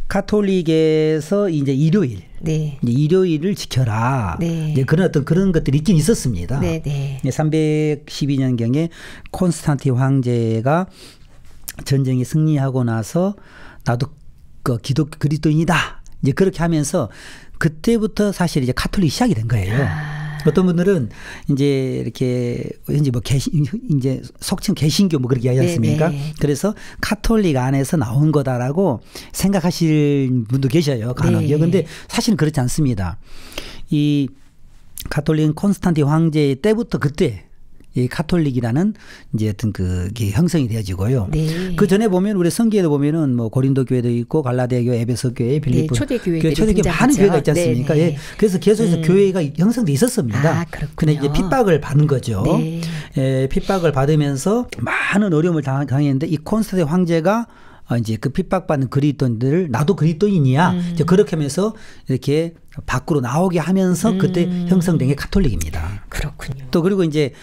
카톨릭에서 이제 일요일, 네. 이제 일요일을 지켜라. 네. 이제 그런 어떤 그런 것들이 있긴 있었습니다. 네, 네. 312년경에 콘스탄틴 황제가 전쟁이 승리하고 나서 나도 그 그리스도인이다. 이제 그렇게 하면서 그때부터 사실 이제 카톨릭이 시작이 된 거예요. 어떤 분들은 이제 이렇게 왠지 뭐 이제 속칭 개신교 뭐 그렇게 하지 않습니까? 네. 그래서 카톨릭 안에서 나온 거다라고 생각하실 분도 계셔요. 간혹요. 네. 근데 사실은 그렇지 않습니다. 이 카톨릭은 콘스탄틴 황제 때부터 그때 이 카톨릭이라는 이제 어떤 그게 형성이 되어지고요. 네. 그 전에 보면 우리 성기에도 보면은 뭐 고린도 교회도 있고 갈라디아 교회, 에베소 교회, 빌립보 초대 교회들이 초대 교회 많은 등장하죠. 교회가 있지 않습니까? 네, 네. 예. 그래서 계속해서 교회가 형성돼 있었습니다. 아, 그렇군요. 근데 이제 핍박을 받는 거죠. 네. 예, 핍박을 받으면서 많은 어려움을 당했는데 이 콘스탄틴 황제가 이제 그 핍박받는 그리스도인들을 나도 그리스도인이야. 이제 그렇게 하면서 이렇게 밖으로 나오게 하면서 그때 형성된 게 카톨릭입니다. 그렇군요. 또 그리고 이제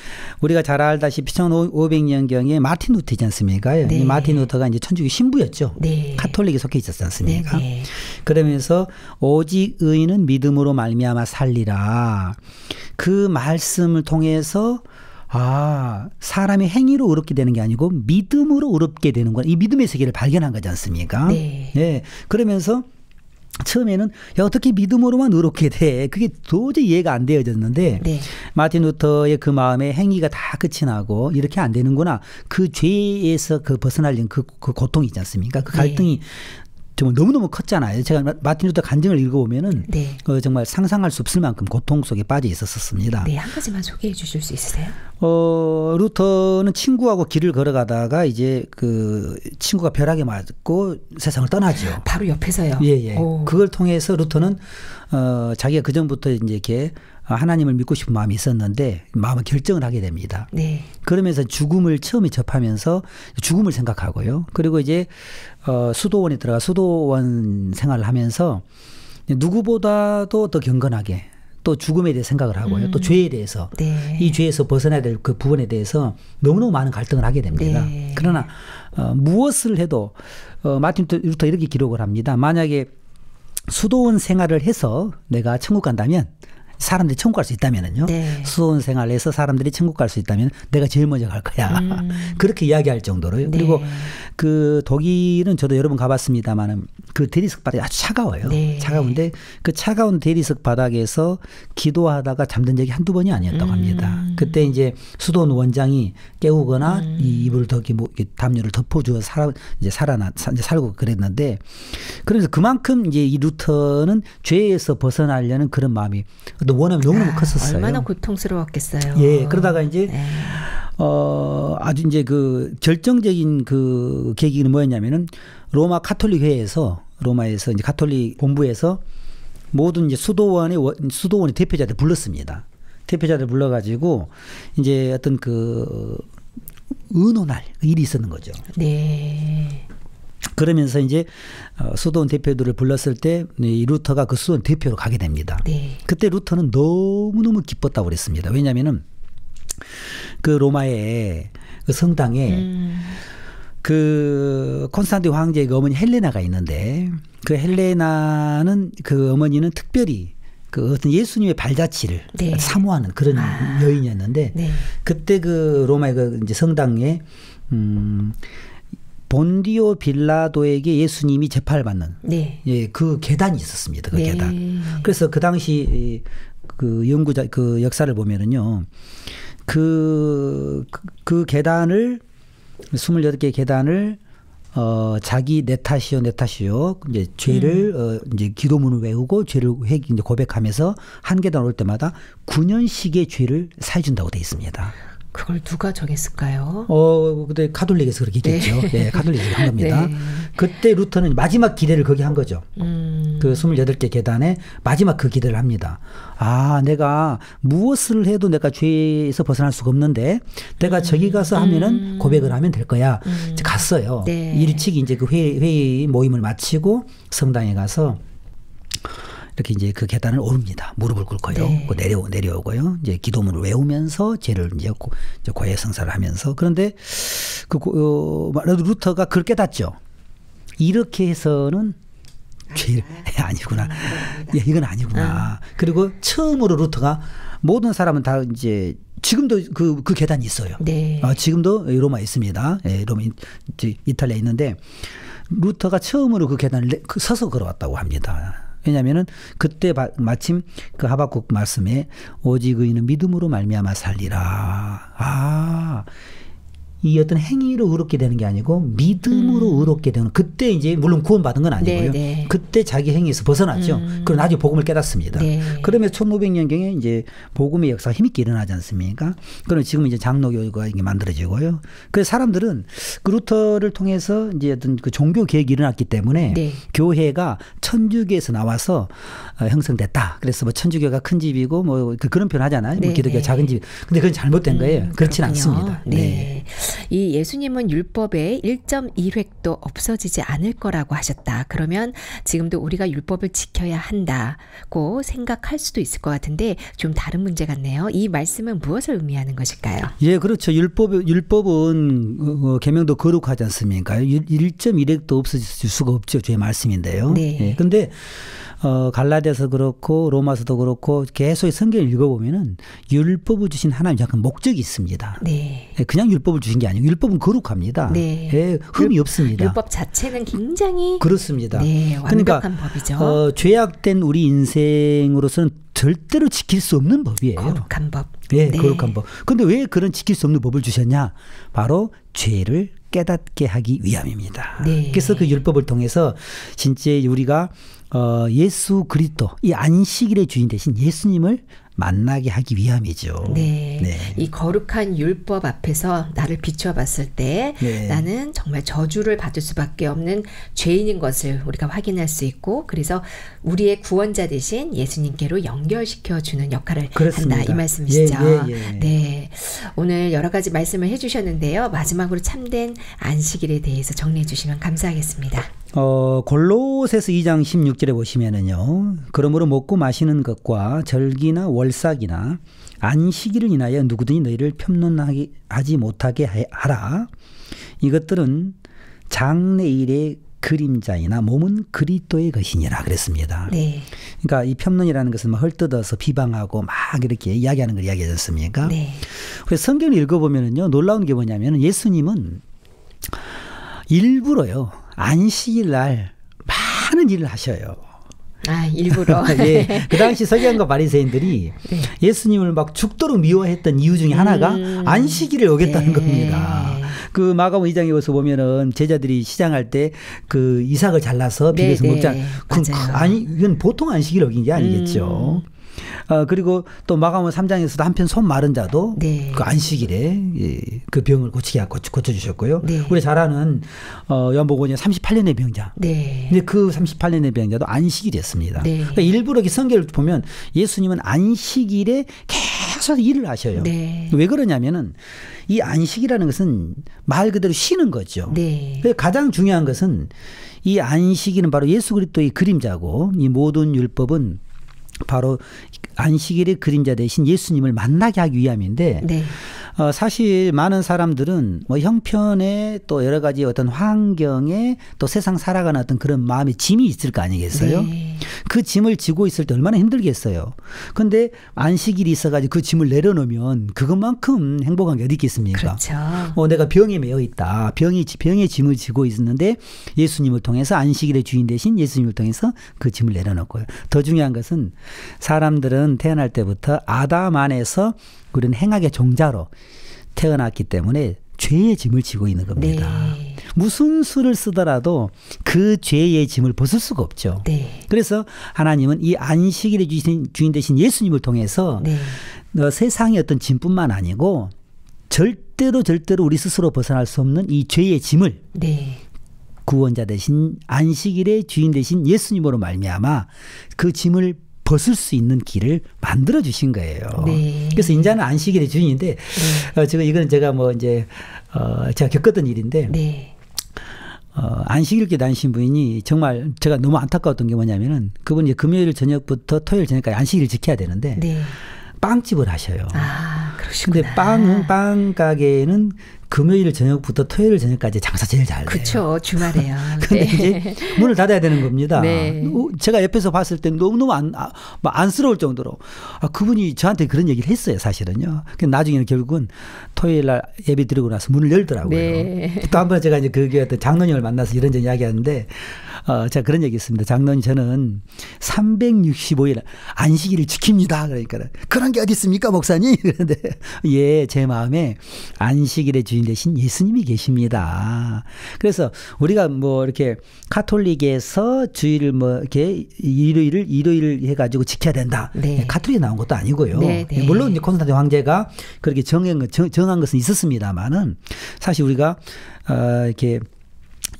우리가 잘 알다시피 1500년경에 마틴 루터이지 않습니까? 네. 이 마틴 루터가 이제 천주교 신부였죠. 네. 카톨릭에 속해 있었지 않습니까? 네, 네. 그러면서 오직 의인은 믿음으로 말미암아 살리라. 그 말씀을 통해서 사람이 행위로 의롭게 되는 게 아니고 믿음으로 의롭게 되는 거. 이 믿음의 세계를 발견한 거지 않습니까? 네. 네. 그러면서 처음에는 야, 어떻게 믿음으로만 의롭게 돼? 그게 도저히 이해가 안 되어졌는데 네. 마틴 루터의 그 마음에 행위가 다 끝이 나고 이렇게 안 되는구나. 그 죄에서 그 벗어나려는 그 고통이 있지 않습니까? 그 갈등이 정말 너무너무 컸잖아요. 제가 마틴 루터 간증을 읽어보면은 네. 정말 상상할 수 없을 만큼 고통 속에 빠져 있었습니다. 네, 한 가지만 소개해 주실 수 있으세요? 루터는 친구하고 길을 걸어가다가 이제 그 친구가 벼락에 맞고 세상을 떠나죠. 바로 옆에서요. 예. 오. 그걸 통해서 루터는 자기가 그 전부터 이제 이렇게 하나님을 믿고 싶은 마음이 있었는데 마음을 결정을 하게 됩니다. 네. 그러면서 죽음을 처음에 접하면서 죽음을 생각하고요. 그리고 이제 수도원에 들어가 수도원 생활을 하면서 누구보다도 더 경건하게 또 죽음에 대해 생각을 하고요. 또 죄에 대해서 네. 이 죄에서 벗어나야 될 그 부분에 대해서 너무너무 많은 갈등을 하게 됩니다. 네. 그러나 무엇을 해도 마틴 루터 이렇게 기록을 합니다. 만약에 수도원 생활을 해서 내가 천국 간다면 사람들이 천국 갈 수 있다면은요. 네. 수도원 생활에서 사람들이 천국 갈 수 있다면 내가 제일 먼저 갈 거야. 그렇게 이야기할 정도로요. 네. 그리고 그 독일은 저도 여러 번 가봤습니다만은 그 대리석 바닥이 아주 차가워요. 네. 차가운데 그 차가운 대리석 바닥에서 기도하다가 잠든 적이 한두 번이 아니었다고 합니다. 그때 이제 수도원 원장이 깨우거나 이 이불을 담요를 덮어주어 이제 살고 그랬는데 그래서 그만큼 이제 이 루터는 죄에서 벗어나려는 그런 마음이 또 원함이 너무너무 컸었어요. 얼마나 고통스러웠겠어요. 예, 그러다가 이제 네. 아주 이제 그 결정적인 그 계기는 뭐였냐면은 로마 카톨릭 회에서 로마에서 이제 카톨릭 본부에서 모든 이제 수도원의 대표자들 불렀습니다. 대표자들 불러가지고 이제 어떤 그 의논할 일이 있었는 거죠. 네. 그러면서 이제 수도원 대표들을 불렀을 때 이 루터가 그 수도원 대표로 가게 됩니다. 네. 그때 루터는 너무너무 기뻤다고 그랬습니다. 왜냐하면은 그 로마의 그 성당에 그 콘스탄틴 황제의 그 어머니 헬레나가 있는데 그 헬레나는 그 어머니는 특별히 그 어떤 예수님의 발자취를 네. 사모하는 그런 여인이었는데 네. 그때 그 로마의 그 이제 성당에 본디오 빌라도에게 예수님이 재판을 받는 네. 예, 그 계단이 있었습니다. 그 네. 계단. 그래서 그 당시 그 연구자 그 역사를 보면은요. 그 계단을 28개의 계단을 자기 내 탓이요 이제 죄를 이제 기도문을 외우고 죄를 이제 고백하면서 한 계단 올 때마다 9년씩의 죄를 사해 준다고 돼 있습니다. 그걸 누가 정했을까요? 그때 가톨릭에서 그렇게 했겠죠. 네. 네, 가톨릭에서 한 겁니다. 네. 그때 루터는 마지막 기대를 거기 한 거죠. 그 28개 계단에 마지막 그 기대를 합니다. 아, 내가 무엇을 해도 내가 죄에서 벗어날 수가 없는데 내가 저기 가서 하면은 고백을 하면 될 거야. 이제 갔어요. 네. 일찍 이제 그 회의 모임을 마치고 성당에 가서 이렇게 이제 그 계단을 오릅니다. 무릎을 꿇고요. 네. 내려오고요. 이제 기도문을 외우면서 죄를 이제 고해 성사를 하면서 그런데 루터가 그걸 깨닫죠. 이렇게 해서는 죄를 아니구나. 야, 이건 아니구나. 그리고 처음으로 루터가 모든 사람은 다 이제 지금도 그 계단이 있어요. 네. 지금도 로마에 있습니다. 예, 로마 이탈리아에 있는데 루터가 처음으로 그 계단을 서서 걸어왔다고 합니다. 왜냐하면은 그때 마침 그 하박국 말씀에 오직 의인은 믿음으로 말미암아 살리라. 이 어떤 행위로 의롭게 되는 게 아니고 믿음으로 의롭게 되는 그때 이제 물론 구원받은 건 아니고요. 네. 그때 자기 행위에서 벗어났죠. 그리고 나중에 복음을 깨닫습니다. 네. 그러면 1500년경에 이제 복음의 역사가 힘있게 일어나지 않습니까? 그럼 지금 이제 장로교가 이게 만들어지고요. 그래서 사람들은 그 루터를 통해서 이제 어떤 그 종교 개혁이 일어났기 때문에 네. 교회가 천주교에서 나와서 형성됐다. 그래서 뭐 천주교가 큰 집이고 뭐 그런 표현 하잖아요. 네. 뭐 기독교가 작은 집. 근데 그건 잘못된 거예요. 그렇지는 그렇군요. 않습니다. 네. 이 예수님은 율법의 1.1획도 없어지지 않을 거라고 하셨다. 그러면 지금도 우리가 율법을 지켜야 한다고 생각할 수도 있을 것 같은데 좀 다른 문제 같네요. 이 말씀은 무엇을 의미하는 것일까요? 예, 그렇죠. 율법은 계명도 거룩하지 않습니까? 1.1획도 없어질 수가 없죠. 주의 말씀인데요. 네. 예, 근데 갈라디아서 그렇고 로마서도 그렇고 계속 성경을 읽어보면은 율법을 주신 하나님 약간 목적이 있습니다. 네. 그냥 율법을 주신 게 아니고 율법은 거룩합니다. 네. 예, 흠이 없습니다. 율법 자체는 굉장히 그렇습니다. 네, 완벽한 법이죠. 죄악된 우리 인생으로서는 절대로 지킬 수 없는 법이에요. 거룩한 법. 예, 네. 거룩한 법. 그런데 왜 그런 지킬 수 없는 법을 주셨냐? 바로 죄를 깨닫게 하기 위함입니다. 네. 그래서 그 율법을 통해서 진짜 우리가 예수 그리스도 이 안식일의 주인 대신 예수님을 만나게 하기 위함이죠. 네. 네. 이 거룩한 율법 앞에서 나를 비춰봤을 때 네. 나는 정말 저주를 받을 수밖에 없는 죄인인 것을 우리가 확인할 수 있고 그래서 우리의 구원자 대신 예수님께로 연결시켜주는 역할을 그렇습니다. 한다. 이 말씀이시죠. 예. 네. 오늘 여러 가지 말씀을 해주셨는데요. 마지막으로 참된 안식일에 대해서 정리해 주시면 감사하겠습니다. 골로새서 2장 16절에 보시면은요. 그러므로 먹고 마시는 것과 절기나 월삭이나 안식일을 인하여 누구든지 너희를 편론하지 못하게 하라. 이것들은 장래일의 그림자이나 몸은 그리스도의 것이니라 그랬습니다. 네. 그러니까 이 편론이라는 것은 막 헐뜯어서 비방하고 막 이렇게 이야기하는 걸 이야기하지 않습니까? 네. 그래서 성경을 읽어보면은요. 놀라운 게 뭐냐면 예수님은 일부러요. 안식일 날 많은 일을 하셔요. 일부러. 예. 그 당시 서기관과 바리새인들이 네. 예수님을 막 죽도록 미워했던 이유 중에 하나가 안식일을 어겼다는 네. 겁니다. 그 마가복음 2장에 와서 보면은 제자들이 시장할 때 그 이삭을 잘라서 비벼서 네, 먹자. 네. 아니 이건 보통 안식일 어긴 게 아니겠죠. 그리고 또 마가복음 3장에서도 한편 손 마른 자도 네. 그 안식일에 그 병을 고쳐주셨고요. 네. 우리 잘 아는 요한복음 38년의 병자. 네. 근데 그 38년의 병자도 안식일이었습니다. 네. 그러니까 일부러 이렇게 성경을 보면 예수님은 안식일에 계속 일을 하셔요. 네. 왜 그러냐면은 이 안식이라는 것은 말 그대로 쉬는 거죠. 네. 가장 중요한 것은 이 안식일은 바로 예수 그리스도의 그림자고 이 모든 율법은 바로 안식일의 그림자 대신 예수님을 만나게 하기 위함인데 네. 사실 많은 사람들은 뭐 형편에 또 여러 가지 어떤 환경에 또 세상 살아가는 어떤 그런 마음의 짐이 있을 거 아니겠어요? 네. 그 짐을 지고 있을 때 얼마나 힘들겠어요. 근데 안식일이 있어가지고 그 짐을 내려놓으면 그것만큼 행복한 게 어디 있겠습니까? 그렇죠. 내가 병에 매여 있다. 병의 짐을 지고 있었는데 예수님을 통해서 안식일의 주인 되신 예수님을 통해서 그 짐을 내려놓고요. 더 중요한 것은 사람들은 태어날 때부터 아담 안에서 우리는 행악의 종자로 태어났기 때문에 죄의 짐을 지고 있는 겁니다. 네. 무슨 수를 쓰더라도 그 죄의 짐을 벗을 수가 없죠. 네. 그래서 하나님은 이 안식일의 주인 되신 예수님을 통해서 네. 세상의 어떤 짐뿐만 아니고 절대로 우리 스스로 벗어날 수 없는 이 죄의 짐을 네. 구원자 되신 안식일의 주인 되신 예수님으로 말미암아 그 짐을 벗을 수 있는 길을 만들어 주신 거예요. 네. 그래서 인자는 안식일의 주인인데 이거는 제가 뭐 이제 제가 겪었던 일인데 네. 안식일께 다니신 분이 정말 제가 너무 안타까웠던 게 뭐냐면은 그분이 금요일 저녁부터 토요일 저녁까지 안식일을 지켜야 되는데 네. 빵집을 하셔요. 아, 그러시구나. 근데 빵 가게에는 금요일 저녁부터 토요일 저녁까지 장사 제일 잘 돼요. 그렇죠. 주말에요. 근데 네. 이제 문을 닫아야 되는 겁니다. 네. 제가 옆에서 봤을 때 너무너무 안쓰러울 정도로 그분이 저한테 그런 얘기를 했어요. 사실은요. 근데 나중에는 결국은 토요일 날 예배 드리고 나서 문을 열더라고요. 네. 또 한 번 제가 이제 그 어떤 장로님을 만나서 이런저런 이야기하는데 제가 그런 얘기 했습니다. 장로님 저는 365일 안식일을 지킵니다. 그러니까 그런 게 어디 있습니까 목사님? 그런데 예, 제 마음에 안식일의 주인 대신 예수님이 계십니다. 그래서 우리가 뭐 이렇게 카톨릭에서 주일을 뭐 이렇게 일요일을 해가지고 지켜야 된다. 네. 카톨릭에 나온 것도 아니고요. 네, 네. 물론 이제 콘스탄틴 황제가 그렇게 정한 것은 있었습니다만은 사실 우리가 이렇게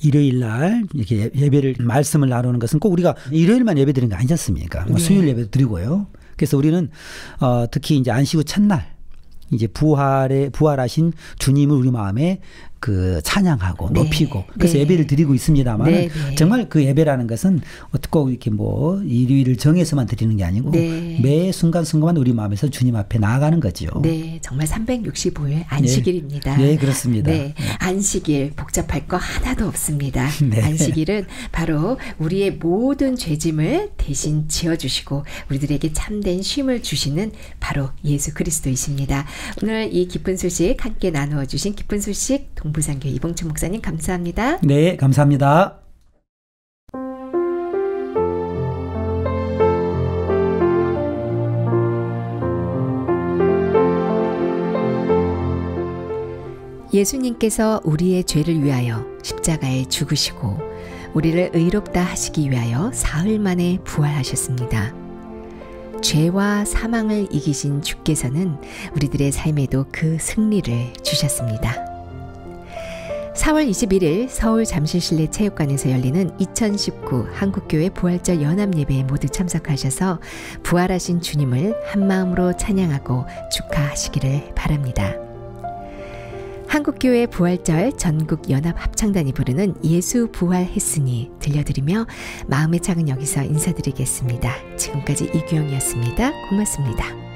일요일 날 이렇게 예배를 말씀을 나누는 것은 꼭 우리가 일요일만 예배 드리는 거 아니지 않습니까? 네. 수요일 예배도 드리고요. 그래서 우리는 특히 이제 안식 후 첫날 이제 부활하신 주님을 우리 마음에 그 찬양하고 네. 높이고 그래서 네. 예배를 드리고 있습니다만 네, 네. 정말 그 예배라는 것은 꼭 이렇게 뭐 일요일을 정해서만 드리는 게 아니고 네. 매 순간순간 우리 마음에서 주님 앞에 나아가는 거죠. 네, 정말 365일 안식일입니다. 네, 그렇습니다. 네, 안식일 복잡할 거 하나도 없습니다. 네. 안식일은 바로 우리의 모든 죄짐을 대신 지어주시고 우리들에게 참된 쉼을 주시는 바로 예수 그리스도이십니다. 오늘 이 기쁜 소식 함께 나누어 주신 기쁜 소식 동부산교회 이봉철 목사님 감사합니다. 네, 감사합니다. 예수님께서 우리의 죄를 위하여 십자가에 죽으시고 우리를 의롭다 하시기 위하여 사흘 만에 부활하셨습니다. 죄와 사망을 이기신 주께서는 우리들의 삶에도 그 승리를 주셨습니다. 4월 21일 서울 잠실실내 체육관에서 열리는 2019 한국교회 부활절 연합예배에 모두 참석하셔서 부활하신 주님을 한마음으로 찬양하고 축하하시기를 바랍니다. 한국교회 부활절 전국연합합창단이 부르는 예수 부활했으니 들려드리며 마음의 창은 여기서 인사드리겠습니다. 지금까지 이규영이었습니다. 고맙습니다.